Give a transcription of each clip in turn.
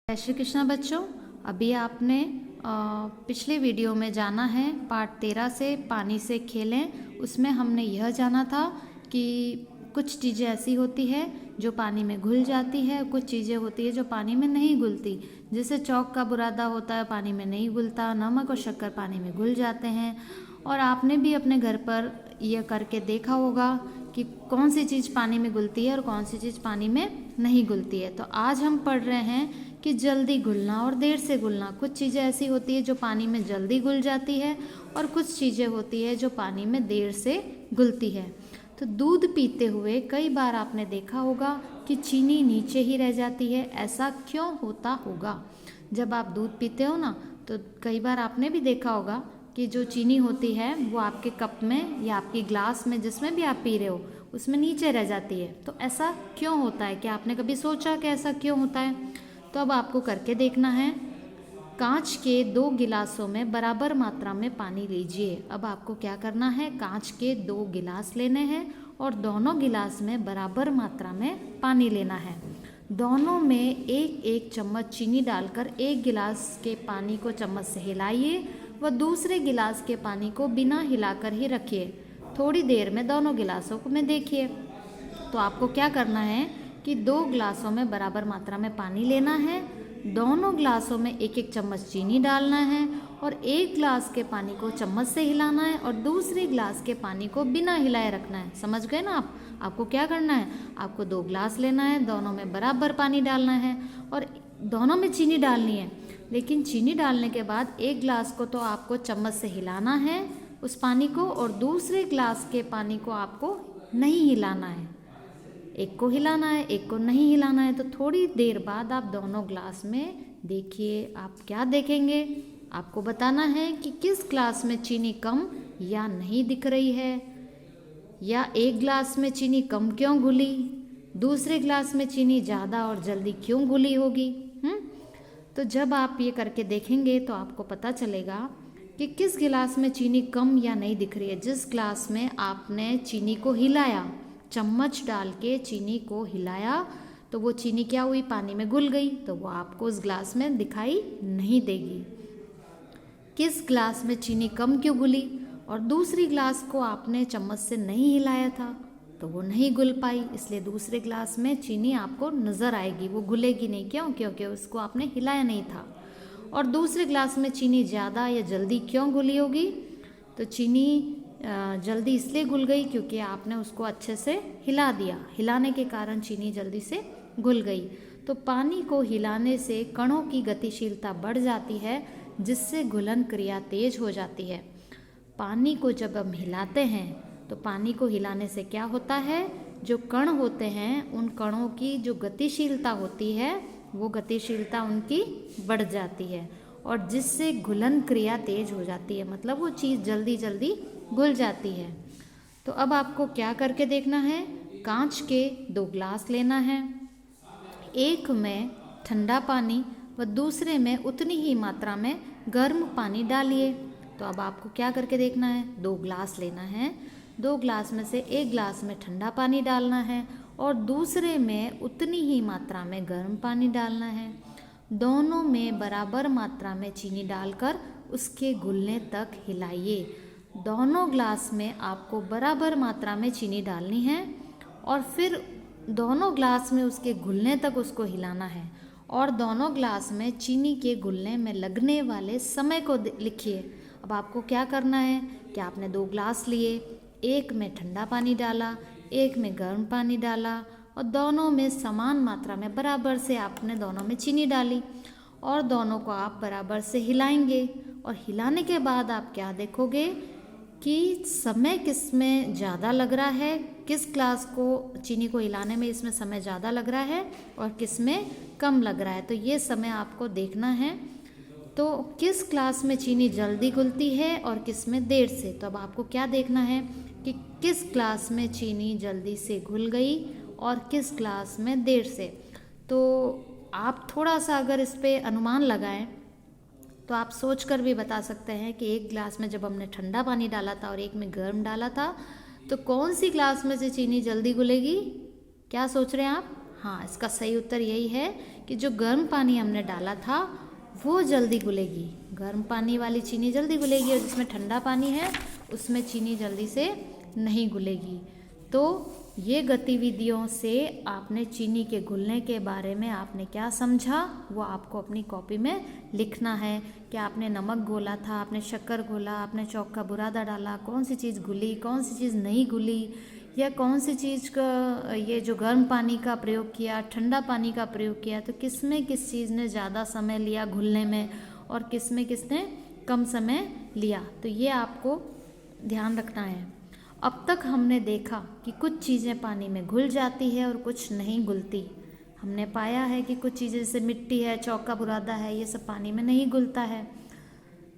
जय श्री कृष्णा बच्चों। अभी आपने पिछले वीडियो में जाना है पार्ट 13 से पानी से खेलें। उसमें हमने यह जाना था कि कुछ चीज़ें ऐसी होती है जो पानी में घुल जाती है, कुछ चीज़ें होती है जो पानी में नहीं घुलती। जैसे चौक का बुरादा होता है, पानी में नहीं घुलता, नमक और शक्कर पानी में घुल जाते हैं। और आपने भी अपने घर पर यह करके देखा होगा कि कौन सी चीज़ पानी में घुलती है और कौन सी चीज़ पानी में नहीं घुलती है। तो आज हम पढ़ रहे हैं कि जल्दी घुलना और देर से घुलना। कुछ चीज़ें ऐसी होती है जो पानी में जल्दी घुल जाती है और कुछ चीज़ें होती है जो पानी में देर से घुलती है। तो दूध पीते हुए कई बार आपने देखा होगा कि चीनी नीचे ही रह जाती है। ऐसा क्यों होता होगा? जब आप दूध पीते हो ना, तो कई बार आपने भी देखा होगा कि जो चीनी होती है वो आपके कप में या आपकी ग्लास में, जिसमें भी आप पी रहे हो, उसमें नीचे रह जाती है। तो ऐसा क्यों होता है? क्या आपने कभी सोचा कि ऐसा क्यों होता है? तो अब आपको करके देखना है। कांच के 2 गिलासों में बराबर मात्रा में पानी लीजिए। अब आपको क्या करना है, कांच के 2 गिलास लेने हैं और दोनों गिलास में बराबर मात्रा में पानी लेना है। दोनों में एक एक चम्मच चीनी डालकर एक गिलास के पानी को चम्मच से हिलाइए व दूसरे गिलास के पानी को बिना हिलाकर ही रखिए। थोड़ी देर में दोनों गिलासों को में देखिए। तो आपको क्या करना है कि 2 गिलासों में बराबर मात्रा में पानी लेना है, दोनों गिलासों में एक एक चम्मच चीनी डालना है और एक गिलास के पानी को चम्मच से हिलाना है और दूसरे गिलास के पानी को बिना हिलाए रखना है। समझ गए ना आप? आपको क्या करना है, आपको 2 गिलास लेना है, दोनों में बराबर पानी डालना है और दोनों में चीनी डालनी है। लेकिन चीनी डालने के बाद एक गिलास को तो आपको चम्मच से हिलाना है उस पानी को, और दूसरे गिलास के पानी को आपको नहीं हिलाना है। एक को हिलाना है, एक को नहीं हिलाना है। तो थोड़ी देर बाद आप दोनों ग्लास में देखिए। आप क्या देखेंगे? आपको बताना है कि किस ग्लास में चीनी कम या नहीं दिख रही है, या एक ग्लास में चीनी कम क्यों घुली, दूसरे ग्लास में चीनी ज़्यादा और जल्दी क्यों घुली होगी। तो जब आप ये करके देखेंगे तो आपको पता चलेगा कि किस गिलास में चीनी कम या नहीं दिख रही है। जिस ग्लास में आपने चीनी को हिलाया, चम्मच डाल के चीनी को हिलाया, तो वो चीनी क्या हुई, पानी में घुल गई, तो वो आपको उस ग्लास में दिखाई नहीं देगी। किस ग्लास में चीनी कम क्यों घुली और दूसरी ग्लास को आपने चम्मच से नहीं हिलाया था, तो वो नहीं घुल पाई, इसलिए दूसरे ग्लास में चीनी आपको नज़र आएगी, वो घुलेगी नहीं। क्यों? क्योंकि उसको आपने हिलाया नहीं था। और दूसरे ग्लास में चीनी ज़्यादा या जल्दी क्यों घुली होगी? तो चीनी जल्दी इसलिए घुल गई क्योंकि आपने उसको अच्छे से हिला दिया। हिलाने के कारण चीनी जल्दी से घुल गई। तो पानी को हिलाने से कणों की गतिशीलता बढ़ जाती है, जिससे घुलन क्रिया तेज हो जाती है। पानी को जब हम हिलाते हैं तो पानी को हिलाने से क्या होता है, जो कण होते हैं उन कणों की जो गतिशीलता होती है वो गतिशीलता उनकी बढ़ जाती है, और जिससे घुलन क्रिया तेज हो जाती है, मतलब वो चीज़ जल्दी जल्दी घुल जाती है। तो अब आपको क्या करके देखना है, कांच के 2 गिलास लेना है, एक में ठंडा पानी व दूसरे में उतनी ही मात्रा में गर्म पानी डालिए। तो अब आपको क्या करके देखना है, 2 गिलास लेना है, 2 गिलास में से एक गिलास में ठंडा पानी डालना है और दूसरे में उतनी ही मात्रा में गर्म पानी डालना है। दोनों में बराबर मात्रा में चीनी डालकर उसके घुलने तक हिलाइए। दोनों ग्लास में आपको बराबर मात्रा में चीनी डालनी है और फिर दोनों ग्लास में उसके घुलने तक उसको हिलाना है, और दोनों ग्लास में चीनी के घुलने में लगने वाले समय को लिखिए। अब आपको क्या करना है कि आपने 2 ग्लास लिए, एक में ठंडा पानी डाला, एक में गर्म पानी डाला और दोनों में समान मात्रा में बराबर से आपने दोनों में चीनी डाली और दोनों को आप बराबर से हिलाएंगे। और हिलाने के बाद आप क्या देखोगे कि समय किस में ज़्यादा लग रहा है, किस ग्लास को चीनी को हिलाने में इसमें समय ज़्यादा लग रहा है और किस में कम लग रहा है। तो ये समय आपको देखना है। तो किस ग्लास में चीनी जल्दी घुलती है और किस में देर से। तो अब आपको क्या देखना है कि किस ग्लास में चीनी जल्दी से घुल गई और किस ग्लास में देर से। तो आप थोड़ा सा अगर इस पे अनुमान लगाएं तो आप सोच कर भी बता सकते हैं कि एक गिलास में जब हमने ठंडा पानी डाला था और एक में गर्म डाला था, तो कौन सी ग्लास में से चीनी जल्दी घुलेगी? क्या सोच रहे हैं आप? हाँ, इसका सही उत्तर यही है कि जो गर्म पानी हमने डाला था वो जल्दी घुलेगी। गर्म पानी वाली चीनी जल्दी घुलेगी और जिसमें ठंडा पानी है उसमें चीनी जल्दी से नहीं घुलेगी। तो ये गतिविधियों से आपने चीनी के घुलने के बारे में आपने क्या समझा वो आपको अपनी कॉपी में लिखना है। कि आपने नमक घोला था, आपने शक्कर घोला, आपने चौक का बुरादा डाला, कौन सी चीज़ घुली, कौन सी चीज़ नहीं घुली, या कौन सी चीज़ का ये जो गर्म पानी का प्रयोग किया, ठंडा पानी का प्रयोग किया, तो किस में किस चीज़ ने ज़्यादा समय लिया घुलने में और किस में किसने कम समय लिया। तो ये आपको ध्यान रखना है। अब तक हमने देखा कि कुछ चीज़ें पानी में घुल जाती है और कुछ नहीं घुलती। हमने पाया है कि कुछ चीज़ें जैसे मिट्टी है, चौक का बुरादा है, ये सब पानी में नहीं घुलता है।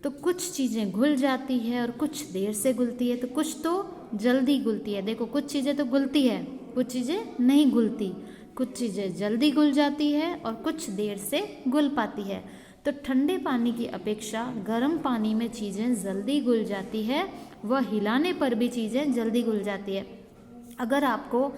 तो कुछ चीज़ें घुल जाती है और कुछ देर से घुलती है, तो कुछ तो जल्दी घुलती है। देखो कुछ चीज़ें तो घुलती है, कुछ चीज़ें नहीं घुलती, कुछ चीज़ें जल्दी घुल जाती है और कुछ देर से घुल पाती है। तो ठंडे पानी की अपेक्षा गर्म पानी में चीज़ें जल्दी घुल जाती है, वह हिलाने पर भी चीज़ें जल्दी घुल जाती है। अगर आपको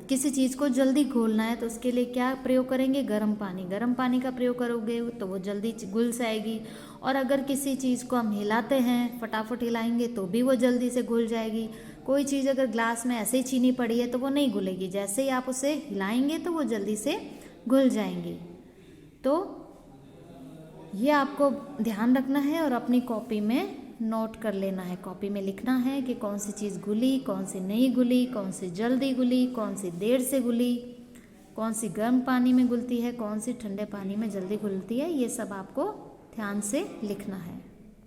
किसी चीज़ को जल्दी घोलना है तो उसके लिए क्या प्रयोग करेंगे? गर्म पानी। गर्म पानी का प्रयोग करोगे तो वो जल्दी घुल जाएगी। और अगर किसी चीज़ को हम हिलाते हैं, फटाफट हिलाएंगे तो भी वो जल्दी से घुल जाएगी। कोई चीज़ अगर ग्लास में ऐसे ही चीनी पड़ी है तो वो नहीं घुलेगी, जैसे ही आप उसे हिलाएंगे तो वो जल्दी से घुल जाएंगी। तो ये आपको ध्यान रखना है और अपनी कॉपी में नोट कर लेना है। कॉपी में लिखना है कि कौन सी चीज़ घुली, कौन सी नहीं घुली, कौन सी जल्दी घुली, कौन सी देर से घुली, कौन सी गर्म पानी में घुलती है, कौन सी ठंडे पानी में जल्दी घुलती है। ये सब आपको ध्यान से लिखना है।